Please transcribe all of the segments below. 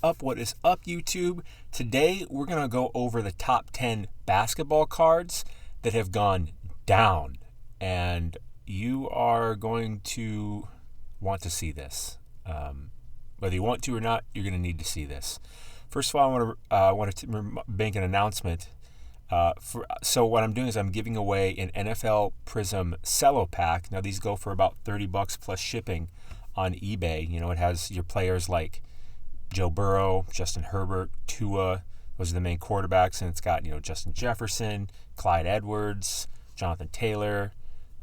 What is up, YouTube? Today we're going to go over the top 10 basketball cards that have gone down, and you are going to want to see this. Whether you want to or not, you're going to need to see this. First of all, I want to make an announcement. So what I'm doing is I'm giving away an NFL Prism Cello Pack. Now these go for about $30 plus shipping on eBay. You know, it has your players like Joe Burrow, Justin Herbert, Tua. Those are the main quarterbacks, and it's got, you know, Justin Jefferson, Clyde Edwards, Jonathan Taylor,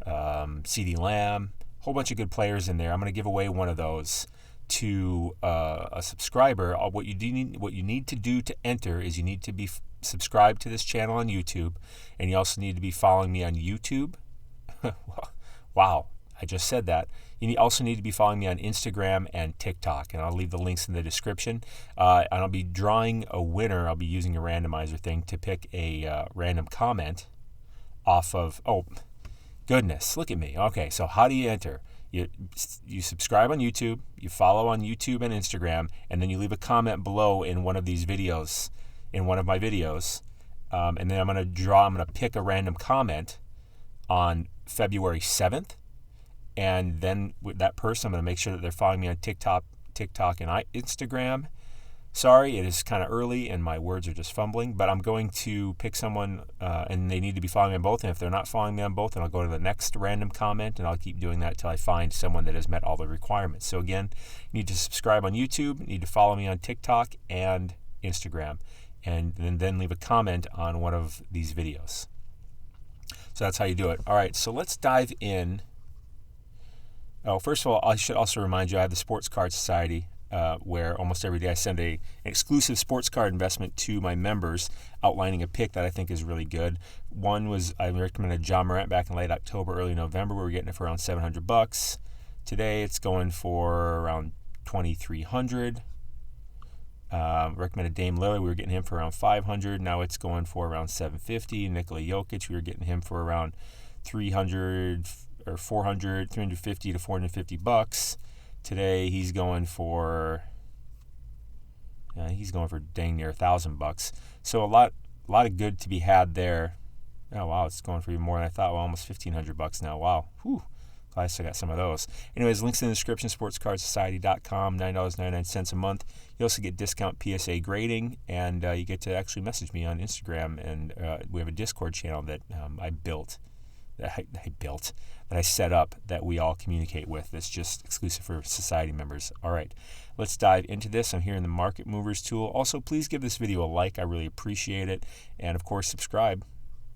CeeDee Lamb, a whole bunch of good players in there. I'm going to give away one of those to a subscriber. What you need to do to enter is you need to be subscribed to this channel on YouTube, and you also need to be following me on YouTube. Wow, I just said that. You also need to be following me on Instagram and TikTok, and I'll leave the links in the description. And I'll be drawing a winner. I'll be using a randomizer thing to pick a random comment off of, oh, goodness, look at me. Okay, so how do you enter? You subscribe on YouTube, you follow on YouTube and Instagram, and then you leave a comment below in one of these videos, in one of my videos. And then I'm going to pick a random comment on February 7th. And then with that person, I'm going to make sure that they're following me on TikTok and Instagram. Sorry, it is kind of early and my words are just fumbling, but I'm going to pick someone and they need to be following me on both. And if they're not following me on both, then I'll go to the next random comment, and I'll keep doing that until I find someone that has met all the requirements. So again, you need to subscribe on YouTube, you need to follow me on TikTok and Instagram, and then leave a comment on one of these videos. So that's how you do it. All right, so let's dive in. Oh, first of all, I should also remind you I have the Sports Card Society, where almost every day I send an exclusive sports card investment to my members, outlining a pick that I think is really good. One was I recommended John Morant back in late October, early November. We were getting it for around $700. Today it's going for around $2,300. Recommended Dame Lillard. We were getting him for around $500. Now it's going for around $750. Nikola Jokic, we were getting him for around $300 or $400, $350 to $450. Today he's going for dang near $1,000. So a lot of good to be had there. Oh wow, it's going for even more than I thought. Well, almost $1,500 now. Wow. Whew. Glad I still got some of those. Anyways, links in the description, sportscardsociety.com, $9.99 a month. You also get discount PSA grading, and you get to actually message me on Instagram, and we have a Discord channel that that I set up that we all communicate with. That's just exclusive for society members. All right, let's dive into this. I'm here in the Market Movers tool. Also, please give this video a like. I really appreciate it. And of course, subscribe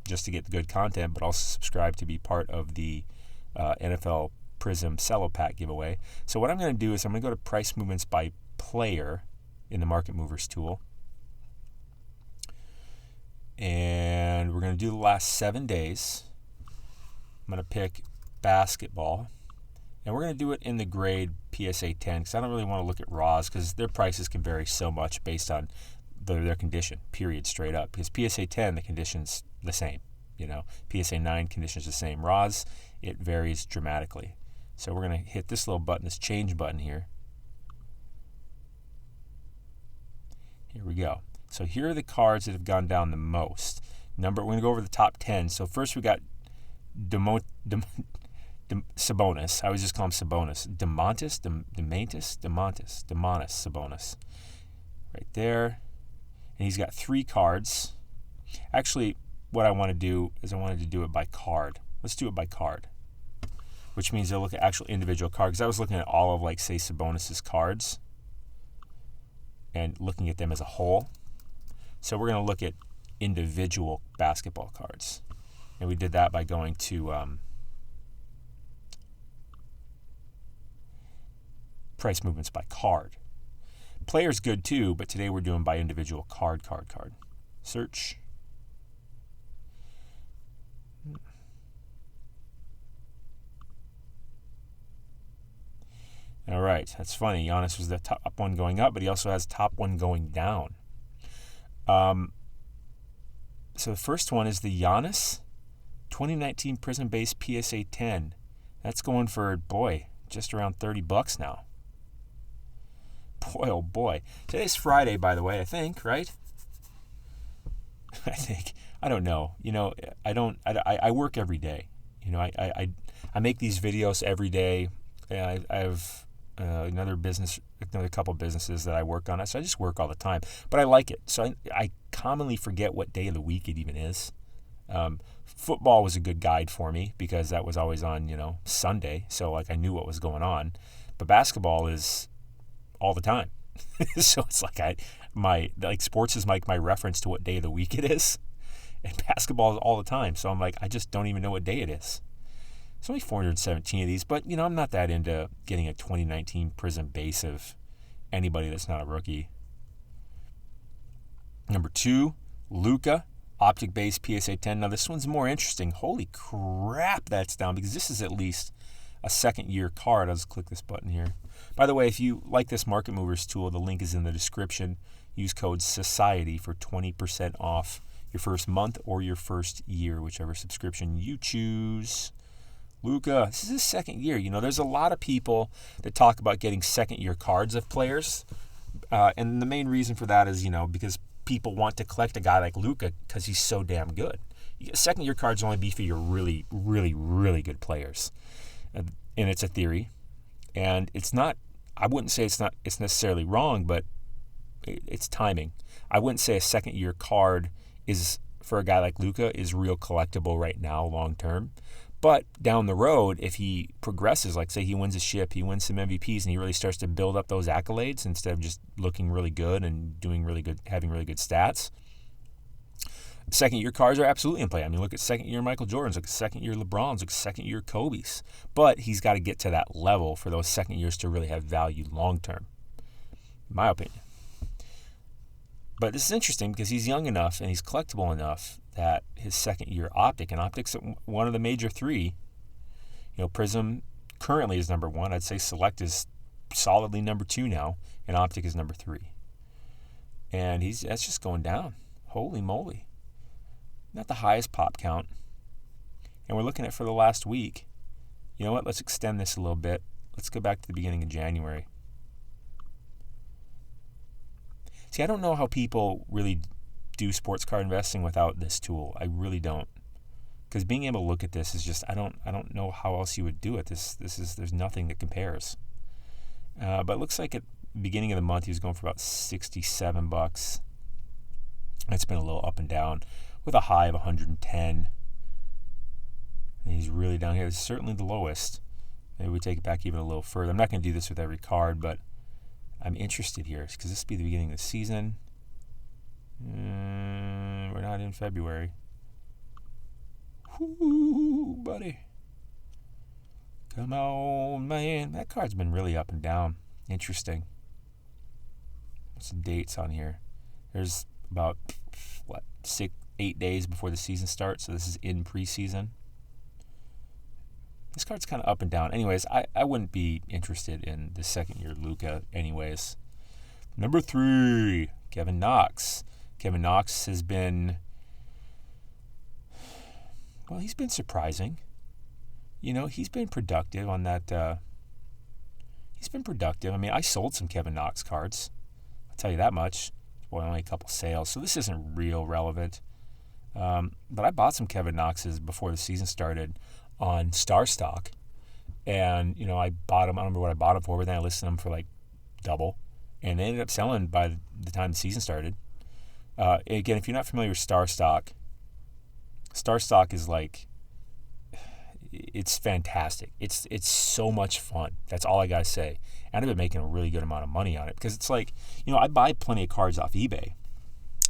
just to get the good content, but also subscribe to be part of the NFL Prism Cello Pack giveaway. So what I'm going to do is I'm going to go to price movements by player in the Market Movers tool. And we're going to do the last 7 days. I'm going to pick basketball, and we're going to do it in the grade PSA 10 because I don't really want to look at raws because their prices can vary so much based on their condition, period, straight up. Because PSA 10, the condition's the same. You know, PSA 9 condition's the same. Raws, it varies dramatically. So we're going to hit this little button, this change button here. Here we go. So here are the cards that have gone down the most. We're going to go over the top 10. So first we got Sabonis. I always just call him Sabonis. Demontis Sabonis. Right there. And he's got 3 cards. Actually, what I want to do is I wanted to do it by card. Let's do it by card. Which means they'll look at actual individual cards. Because I was looking at all of, like, say, Sabonis' cards and looking at them as a whole. So we're going to look at individual basketball cards. And we did that by going to price movements by card. Player's good too, but today we're doing by individual card. Search. All right, that's funny. Giannis was the top one going up, but he also has top one going down. So the first one is the Giannis 2019 Prism Base PSA 10. That's going for, boy, just around $30 now. boy, oh boy. Today's Friday, by the way, I think, right? I don't know. I work every day. I make these videos every day. I have another couple businesses that I work on. So I just work all the time, but I like it. So I commonly forget what day of the week it even is. Football was a good guide for me because that was always on, Sunday. So I knew what was going on, but basketball is all the time. So it's like sports is like my reference to what day of the week it is, and basketball is all the time. So I'm like, I just don't even know what day it is. There's only 417 of these, but I'm not that into getting a 2019 Prism base of anybody that's not a rookie. Number 2, Luka, Optic Base PSA 10. Now this one's more interesting. Holy crap, that's down, because this is at least a second-year card. I'll just click this button here. By the way, if you like this Market Movers tool, the link is in the description. Use code SOCIETY for 20% off your first month or your first year, whichever subscription you choose. Luka, this is his second year. There's a lot of people that talk about getting second-year cards of players. And the main reason for that is, because people want to collect a guy like Luka because he's so damn good. Second-year cards only be for your really, really, really good players. And it's a theory. And it's not, I wouldn't say it's necessarily wrong, but it's timing. I wouldn't say a second-year card is, for a guy like Luka, is real collectible right now long-term. But down the road, if he progresses, like say he wins a ship, he wins some MVPs, and he really starts to build up those accolades instead of just looking really good and doing really good, having really good stats, second-year cards are absolutely in play. I mean, look at second-year Michael Jordans, look at second-year LeBrons, look at second-year Kobe's. But he's got to get to that level for those second years to really have value long-term, in my opinion. But this is interesting because he's young enough and he's collectible enough that his second-year Optic, and Optic's one of the major three. Prism currently is number 1. I'd say Select is solidly number 2 now, and Optic is number 3. And that's just going down. Holy moly. Not the highest pop count. And we're looking at for the last week. You know what? Let's extend this a little bit. Let's go back to the beginning of January. See, I don't know how people really do sports card investing without this tool. I really don't. Because being able to look at this is just, I don't know how else you would do it. There's nothing that compares. But it looks like at the beginning of the month he was going for about $67. It's been a little up and down with a high of 110. And he's really down here. This is certainly the lowest. Maybe we take it back even a little further. I'm not going to do this with every card, but I'm interested here because this will be the beginning of the season. We're not in February. Whoo, buddy. Come on, man. That card's been really up and down. Interesting. What's the dates on here? There's about, 8 days before the season starts, so this is in preseason. This card's kind of up and down. Anyways, I wouldn't be interested in the second-year Luka anyways. Number 3, Kevin Knox. Kevin Knox has been, he's been surprising. He's been productive on that. He's been productive. I mean, I sold some Kevin Knox cards. I'll tell you that much. Only a couple sales, so this isn't real relevant. But I bought some Kevin Knoxes before the season started on StarStock. And, I bought them. I don't remember what I bought them for, but then I listed them for like double. And they ended up selling by the time the season started. Again, if you're not familiar with StarStock is like, it's fantastic. It's so much fun. That's all I gotta say. And I've been making a really good amount of money on it because it's like, I buy plenty of cards off eBay,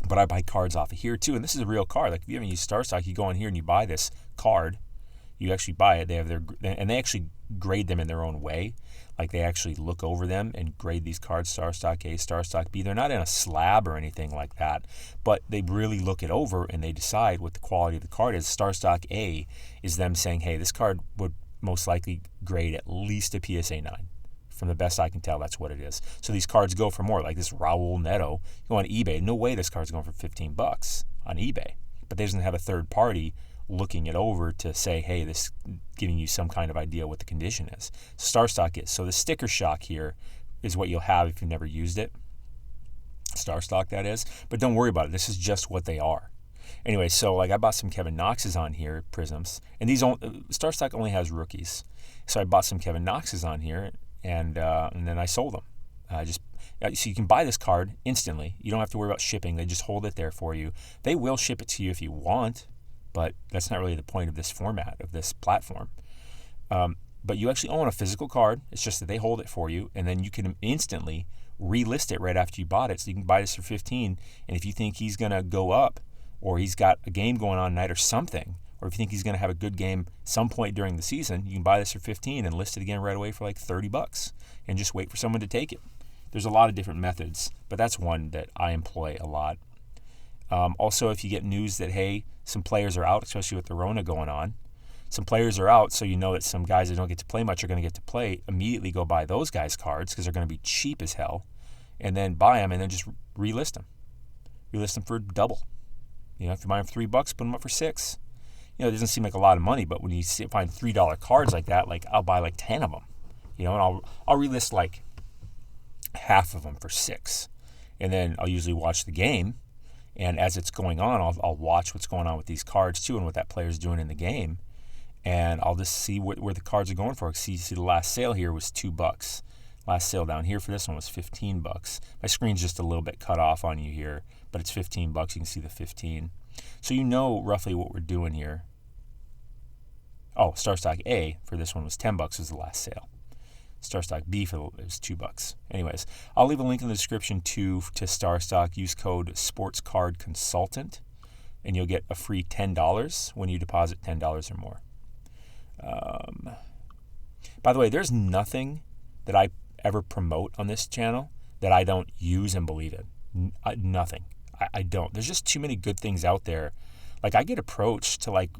but I buy cards off of here too. And this is a real card. Like if you haven't used StarStock, you go on here and you buy this card. You actually buy it. They have they actually grade them in their own way. Like they actually look over them and grade these cards, StarStock A, StarStock B. They're not in a slab or anything like that, but they really look it over and they decide what the quality of the card is. StarStock A is them saying, hey, this card would most likely grade at least a PSA 9. From the best I can tell, that's what it is. So these cards go for more. Like this Raul Neto, you go on eBay, no way this card's going for $15 on eBay. But they doesn't have a third party looking it over to say, hey, this giving you some kind of idea what the condition is. StarStock is. So the sticker shock here is what you'll have if you've never used it. StarStock, that is. But don't worry about it. This is just what they are. Anyway, so like I bought some Kevin Knoxes on here, Prisms, and StarStock only has rookies. So I bought some Kevin Knoxes on here, and then I sold them. So you can buy this card instantly. You don't have to worry about shipping. They just hold it there for you. They will ship it to you if you want, but that's not really the point of this format, of this platform. But you actually own a physical card. It's just that they hold it for you, and then you can instantly relist it right after you bought it. So you can buy this for $15, and if you think he's going to go up, or he's got a game going on tonight or something, or if you think he's going to have a good game some point during the season, you can buy this for $15 and list it again right away for like $30 and just wait for someone to take it. There's a lot of different methods, but that's one that I employ a lot. Also, if you get news that, hey, some players are out, especially with the Rona going on, some players are out, so you know that some guys that don't get to play much are going to get to play, immediately go buy those guys' cards because they're going to be cheap as hell, and then buy them and then just relist them. Relist them for double. You know, if you buy them for $3, put them up for $6. You know, it doesn't seem like a lot of money, but when you find $3 cards like that, like I'll buy like 10 of them. You know, and I'll relist like half of them for $6, and then I'll usually watch the game, and as it's going on, I'll watch what's going on with these cards too and what that player's doing in the game, and I'll just see where the cards are going for. See the last sale here was $2. Last sale down here for this one was $15. My screen's just a little bit cut off on you here, but it's $15. You can see the 15. So you know roughly what we're doing here. Oh, StarStock A for this one was $10 was the last sale. StarStock B it was $2. Anyways, I'll leave a link in the description to StarStock. Use code SportsCardConsultant, and you'll get a free $10 when you deposit $10 or more. By the way, there's nothing that I ever promote on this channel that I don't use and believe in. Nothing. I don't. There's just too many good things out there. Like I get approached to like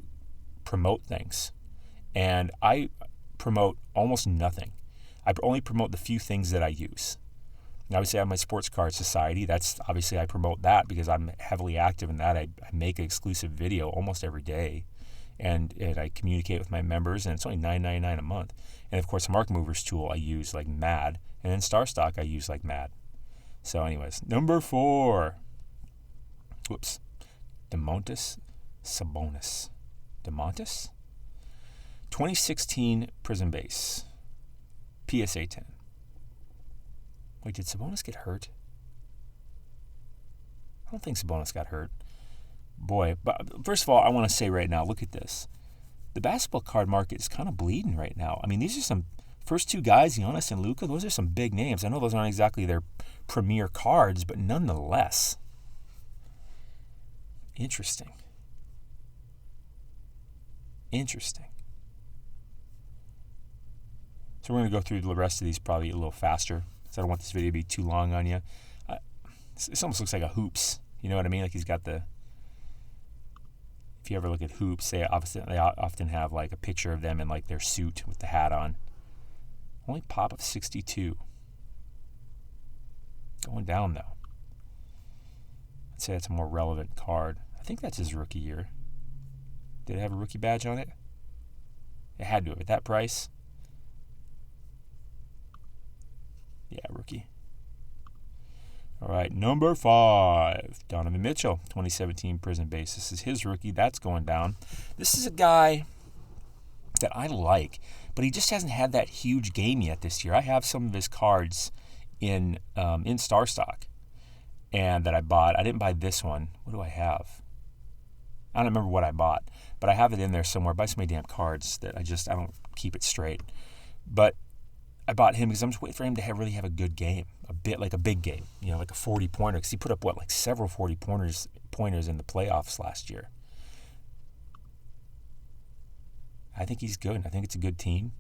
promote things, and I promote almost nothing. I only promote the few things that I use. And obviously, I have my Sports Card Society. That's obviously I promote that because I'm heavily active in that. I make an exclusive video almost every day, and I communicate with my members, and it's only $9.99 a month. And of course, Mark Movers tool I use like mad, and then StarStock I use like mad. So, anyways, number 4. Whoops, Domantas Sabonis. Domantas? 2016 Prism Base. PSA 10. Wait, did Sabonis get hurt? I don't think Sabonis got hurt. Boy, but first of all, I want to say right now, look at this. The basketball card market is kind of bleeding right now. I mean, these are some first two guys, Giannis and Luka, those are some big names. I know those aren't exactly their premier cards, but nonetheless. Interesting. So we're going to go through the rest of these probably a little faster, because I don't want this video to be too long on you. This almost looks like a hoops. You know what I mean? Like he's got the... If you ever look at hoops, they often have like a picture of them in like their suit with the hat on. Only pop of 62. Going down though. I'd say that's a more relevant card. I think that's his rookie year. Did it have a rookie badge on it? It had to have at that price. Yeah, rookie. All right, number 5, Donovan Mitchell, 2017 Prism Base. This is his rookie. That's going down. This is a guy that I like, but he just hasn't had that huge game yet this year. I have some of his cards in StarStock, and that I bought. I didn't buy this one. What do I have? I don't remember what I bought, but I have it in there somewhere. I buy so many damn cards that I don't keep it straight. But I bought him because I'm just waiting for him to really have a good game, a big game, like a 40-pointer, because he put up several 40-pointers in the playoffs last year. I think he's good. I think it's a good team.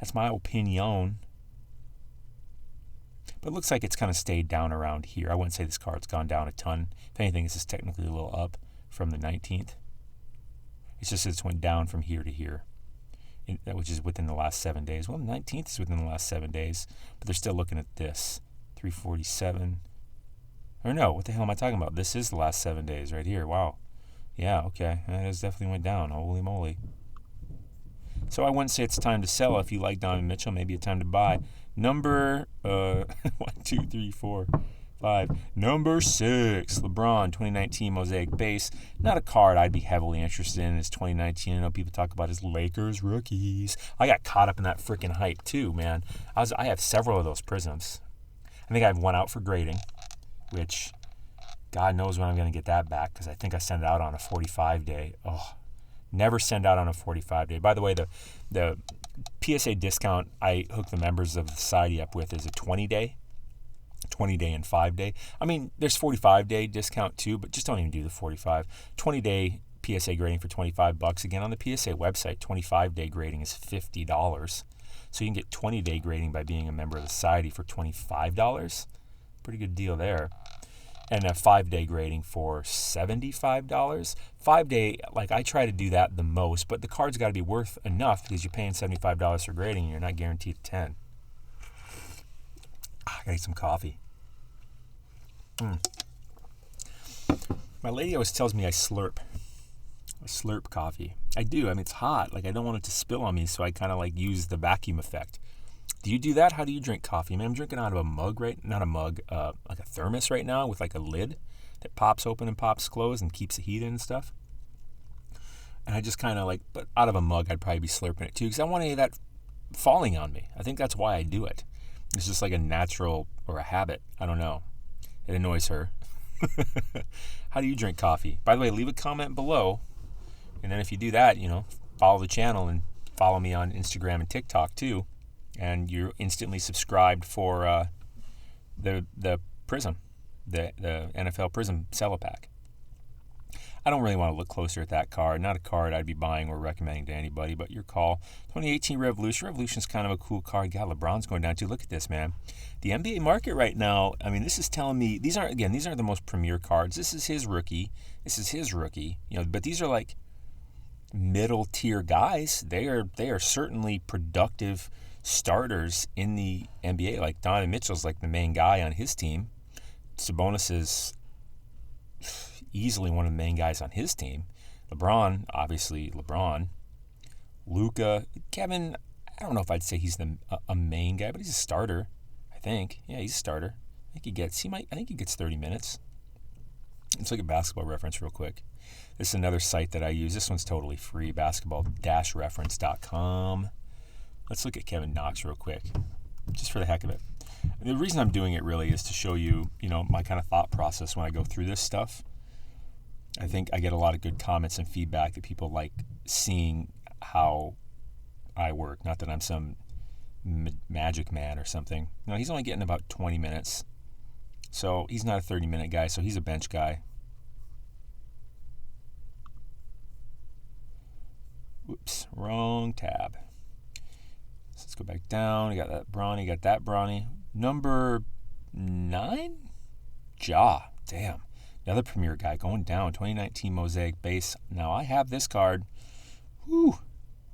That's my opinion. But it looks like it's kind of stayed down around here. I wouldn't say this card's gone down a ton. If anything, this is technically a little up from the 19th. It's just that it's went down from here to here, which is within the last 7 days. Well, the 19th is within the last 7 days, but they're still looking at this. 347. Or no, what the hell am I talking about? This is the last 7 days right here. Wow. Yeah, okay. That has definitely went down. Holy moly. So I wouldn't say it's time to sell. If you like Donovan Mitchell, maybe a time to buy. Number 1, 2, 3, 4, 5. Number 6, LeBron 2019 Mosaic Base. Not a card I'd be heavily interested in. It's 2019. I know people talk about his Lakers rookies. I got caught up in that freaking hype too, man. I have several of those Prisms. I think I have one out for grading, which God knows when I'm going to get that back because I think I sent it out on a 45-day. Oh, never send out on a 45-day. By the way, the PSA discount I hook the members of the society up with is a 20-day and 5-day. I mean, there's 45-day discount too, but just don't even do the 45. 20-day PSA grading for $25. Again, on the PSA website, 25-day grading is $50. So you can get 20-day grading by being a member of the society for $25. Pretty good deal there. And a 5-day grading for $75. 5-day, like I try to do that the most, but the card's got to be worth enough because you're paying $75 for grading and you're not guaranteed 10. I gotta get some coffee. My lady always tells me I slurp coffee. I do. I mean, it's hot. Like, I don't want it to spill on me, so I kind of like use the vacuum effect. Do you do that? How do you drink coffee? Man, I'm drinking out of a mug, not a mug, like a thermos right now with like a lid that pops open and pops closed and keeps the heat in and stuff. And I just kind of like, but out of a mug, I'd probably be slurping it too because I want any of that falling on me. I think that's why I do it. It's just like a natural or a habit. I don't know. It annoys her. How do you drink coffee? By the way, leave a comment below. And then if you do that, follow the channel and follow me on Instagram and TikTok too. And you're instantly subscribed for the Prism, the NFL Prism Cellopack. I don't really want to look closer at that card. Not a card I'd be buying or recommending to anybody, but your call. 2018 Revolution. Revolution's kind of a cool card. God, LeBron's going down too. Look at this, man. The NBA market right now, I mean, this is telling me, these aren't the most premier cards. This is his rookie. But these are like middle tier guys. They are certainly productive starters in the NBA. Like Donovan Mitchell's like the main guy on his team. Sabonis is easily one of the main guys on his team. LeBron, obviously LeBron. Luka, Kevin, I don't know if I'd say he's a main guy, but he's a starter, I think. Yeah, he's a starter. I think he gets 30 minutes. Let's look at Basketball Reference real quick. This is another site that I use. This one's totally free, basketball-reference.com. Let's look at Kevin Knox real quick, just for the heck of it. And the reason I'm doing it really is to show you, my kind of thought process when I go through this stuff. I think I get a lot of good comments and feedback that people like seeing how I work. Not that I'm some magic man or something. No, he's only getting about 20 minutes. So he's not a 30-minute guy, so he's a bench guy. Whoops, wrong tab. So let's go back down. You got that Bronny. Number 9? Ja. Damn. Another premier guy going down. 2019 Mosaic Base. Now, I have this card. Whew.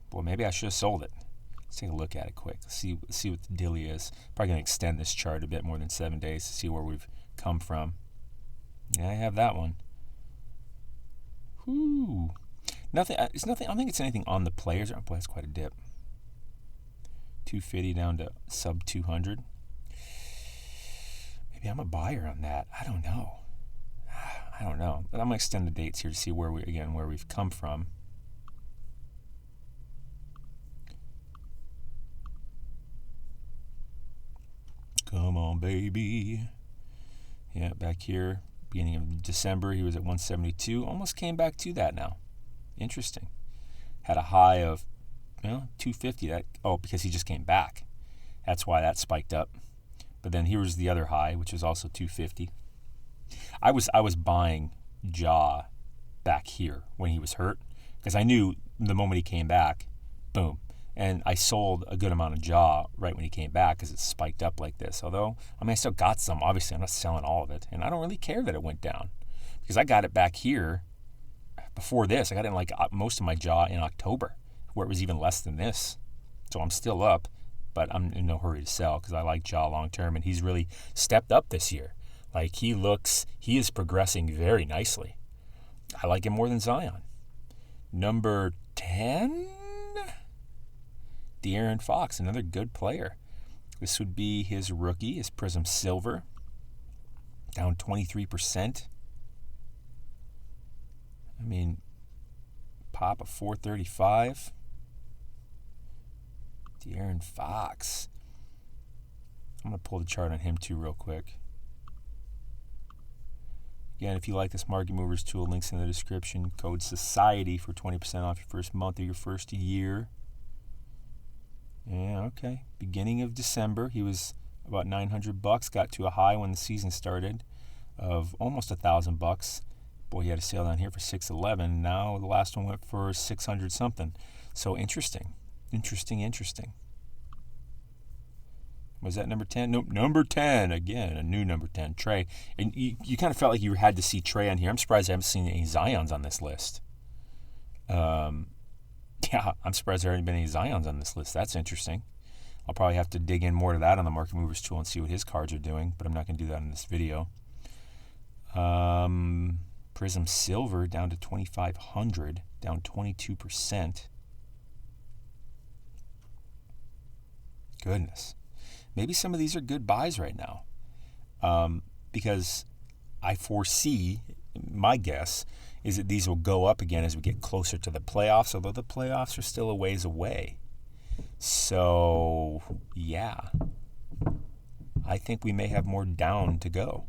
Boy, maybe I should have sold it. Let's take a look at it quick. Let's see what the dilly is. Probably going to extend this chart a bit more than 7 days to see where we've come from. Yeah, I have that one. Whew. Nothing. It's nothing. I don't think it's anything on the players. Oh, boy, that's quite a dip. 250 down to sub 200. Maybe I'm a buyer on that. I don't know. But I'm going to extend the dates here to see where we've come from. Come on, baby. Yeah, back here, beginning of December, he was at 172. Almost came back to that now. Interesting. Had a high of 250. Because he just came back. That's why that spiked up. But then here was the other high, which was also 250. I was buying Ja back here when he was hurt because I knew the moment he came back, boom. And I sold a good amount of Ja right when he came back because it spiked up like this. Although, I still got some. Obviously, I'm not selling all of it. And I don't really care that it went down because I got it back here before this. I got it in most of my Ja in October where it was even less than this. So I'm still up, but I'm in no hurry to sell because I like Ja long term. And he's really stepped up this year. Like he is progressing very nicely. I like him more than Zion. Number 10, De'Aaron Fox, another good player. This would be his rookie, his Prism Silver, down 23%. I mean, pop of 435. De'Aaron Fox. I'm going to pull the chart on him too real quick. Again, if you like this Market Movers tool, links in the description. Code SOCIETY for 20% off your first month of your first year. Yeah, okay. Beginning of December, he was about $900. Got to a high when the season started of almost $1,000. Boy, he had a sale down here for $611. Now the last one went for $600 something. So interesting. Interesting. Was that number 10? Nope, number 10. Again, a new number 10, Trey. And you kind of felt like you had to see Trey on here. I'm surprised I haven't seen any Zions on this list. Yeah, I'm surprised there haven't been any Zions on this list. That's interesting. I'll probably have to dig in more to that on the Market Movers tool and see what his cards are doing, but I'm not going to do that in this video. Prism Silver down to 2,500, down 22%. Goodness. Maybe some of these are good buys right now, because I foresee, my guess is that these will go up again as we get closer to the playoffs, although the playoffs are still a ways away. So, yeah, I think we may have more down to go.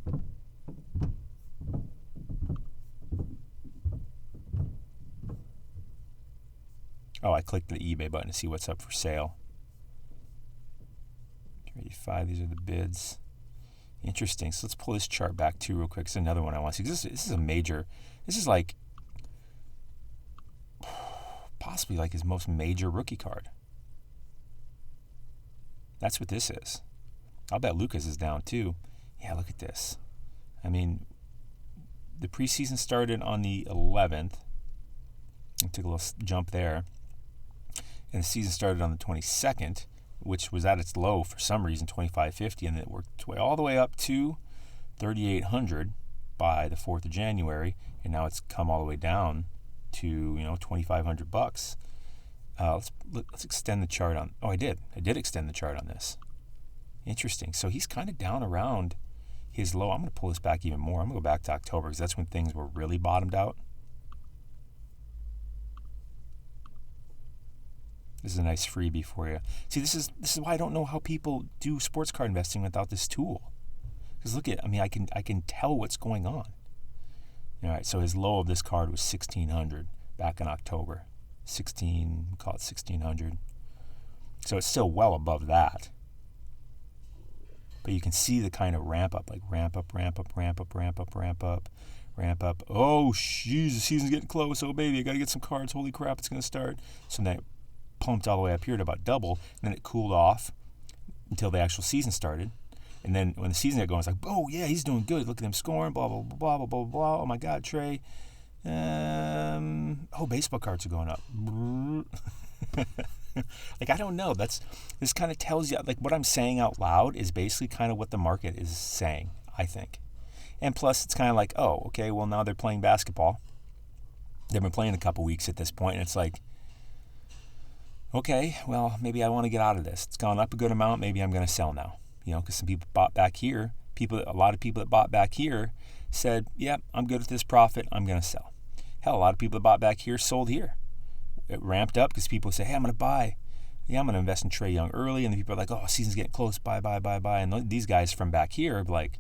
Oh, I clicked the eBay button to see what's up for sale. 85, these are the bids. Interesting. So let's pull this chart back too real quick. It's another one I want to see. This is a major, this is like possibly like his most major rookie card. That's what this is. I'll bet Lucas is down too. Yeah, look at this. I mean, the preseason started on the 11th. I took a little jump there. And the season started on the 22nd, which was at its low for some reason, 25.50, and it worked its way all the way up to 3,800 by the 4th of January, and now it's come all the way down to $2,500. Let's extend the chart on. Oh, I did extend the chart on this. Interesting. So he's kind of down around his low. I'm going to pull this back even more. I'm going to go back to October because that's when things were really bottomed out. This is a nice freebie for you. See, this is why I don't know how people do sports card investing without this tool. Because look at, I can tell what's going on. All right, so his low of this card was 1,600 back in October. Call it 1,600. So it's still well above that. But you can see the kind of ramp up. Oh, jeez, the season's getting close. Oh, baby, I got to get some cards. Holy crap, it's going to start. So now pumped all the way up here to about double, and then it cooled off until the actual season started. And then when the season got going, it's like, oh yeah, he's doing good. Look at him scoring, blah blah blah blah blah blah. Oh my God, Trey. Baseball cards are going up. Like, I don't know. This kind of tells you, like, what I'm saying out loud is basically kind of what the market is saying, I think. And plus, it's kind of like, oh, okay, well now they're playing basketball. They've been playing a couple weeks at this point, and it's like, okay, well, maybe I want to get out of this. It's gone up a good amount. Maybe I'm going to sell now. Because some people bought back here. A lot of people that bought back here said, yeah, I'm good with this profit. I'm going to sell. Hell, a lot of people that bought back here sold here. It ramped up because people say, hey, I'm going to buy. Yeah, I'm going to invest in Trey Young early. And then people are like, oh, season's getting close. Buy. And these guys from back here are like,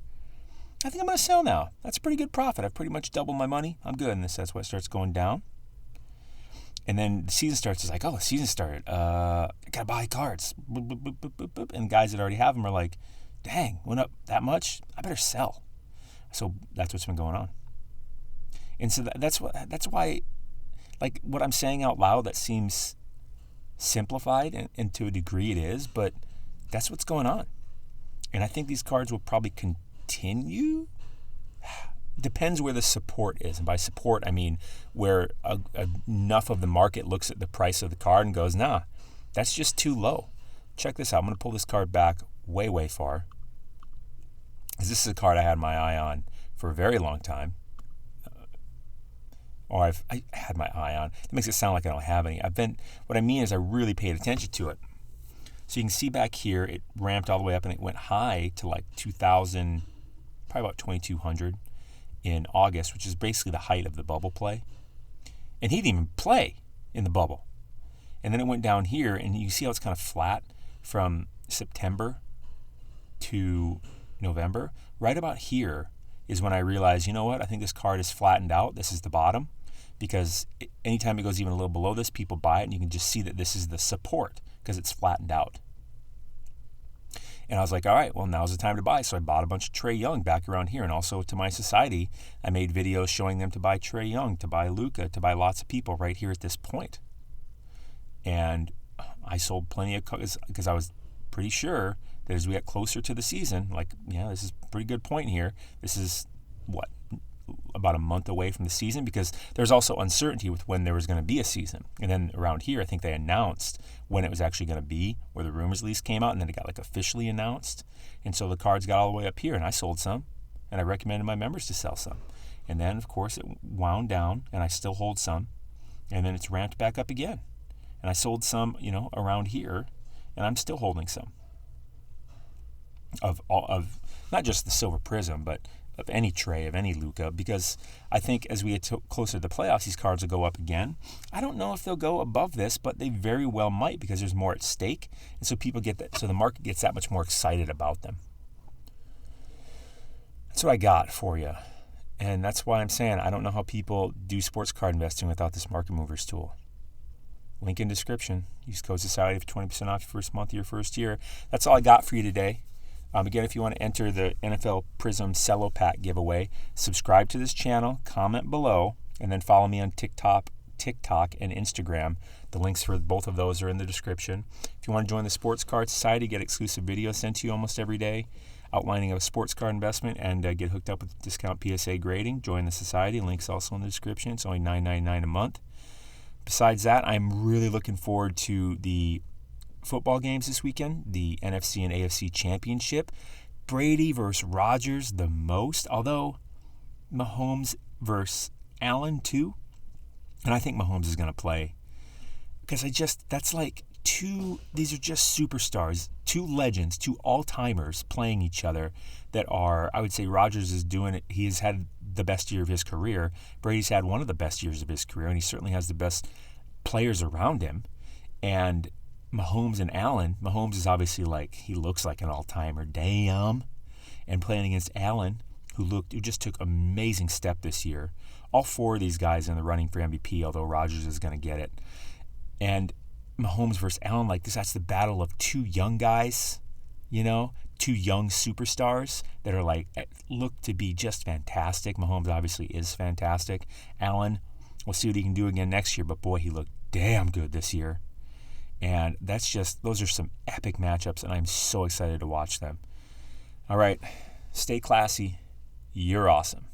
I think I'm going to sell now. That's a pretty good profit. I've pretty much doubled my money. I'm good. And that's why it starts going down. And then the season starts. It's like, oh, the season started. I got to buy cards. Boop, boop, boop, boop, boop, boop. And guys that already have them are like, dang, went up that much? I better sell. So that's what's been going on. And so that's why, like, what I'm saying out loud, that seems simplified, and to a degree it is, but that's what's going on. And I think these cards will probably continue. Depends where the support is. And by support, I mean where enough of the market looks at the price of the card and goes, nah, that's just too low. Check this out. I'm going to pull this card back way, way far. Because this is a card I had my eye on for a very long time. I had my eye on. It makes it sound like I don't have any. What I mean is I really paid attention to it. So you can see back here, it ramped all the way up and it went high to like 2,000, probably about 2,200 in August, which is basically the height of the bubble play. And he didn't even play in the bubble. And then it went down here, and you see how it's kind of flat from September to November. Right about here is when I realized, you know what, I think this card is flattened out. This is the bottom, because anytime it goes even a little below this, people buy it, and you can just see that this is the support because it's flattened out. And I was like, all right, well, now's the time to buy. So I bought a bunch of Trae Young back around here. And also to my society, I made videos showing them to buy Trae Young, to buy Luka, to buy lots of people right here at this point. And I sold plenty of cards because I was pretty sure that as we get closer to the season, like, yeah, this is a pretty good point here. This is, what, about a month away from the season, because there's also uncertainty with when there was going to be a season. And then around here, I think they announced when it was actually going to be, where the rumors list came out, and then it got like officially announced. And so the cards got all the way up here, and I sold some, and I recommended my members to sell some. And then, of course, it wound down, and I still hold some, and then it's ramped back up again. And I sold some, around here, and I'm still holding some of not just the Silver Prism, but of any Trae, of any Luka, because I think as we get closer to the playoffs, these cards will go up again. I don't know if they'll go above this, but they very well might, because there's more at stake, and so people get that. So the market gets that much more excited about them. That's what I got for you, and that's why I'm saying I don't know how people do sports card investing without this market movers tool. Link in description. Use code SOCIETY for 20% off your first month of your first year. That's all I got for you today. Again, if you want to enter the NFL Prism Cello Pack giveaway, subscribe to this channel, comment below, and then follow me on TikTok and Instagram. The links for both of those are in the description. If you want to join the Sports Card Society, get exclusive videos sent to you almost every day outlining a sports card investment, and get hooked up with discount PSA grading, join the society. Links also in the description. It's only $9.99 a month. Besides that, I'm really looking forward to the football games this weekend, the NFC and AFC championship. Brady versus Rodgers the most, although Mahomes versus Allen too. And I think Mahomes is going to play, because that's like these are just superstars, two legends, two all-timers playing each other that are, I would say Rodgers is doing it. He has had the best year of his career. Brady's had one of the best years of his career, and he certainly has the best players around him. And Mahomes and Allen, Mahomes is obviously he looks like an all-timer, damn. And playing against Allen, who just took an amazing step this year. All four of these guys in the running for MVP, although Rodgers is going to get it. And Mahomes versus Allen, that's the battle of two young guys, two young superstars that are look to be just fantastic. Mahomes obviously is fantastic. Allen, we'll see what he can do again next year, but boy, he looked damn good this year. And those are some epic matchups, and I'm so excited to watch them. All right, stay classy. You're awesome.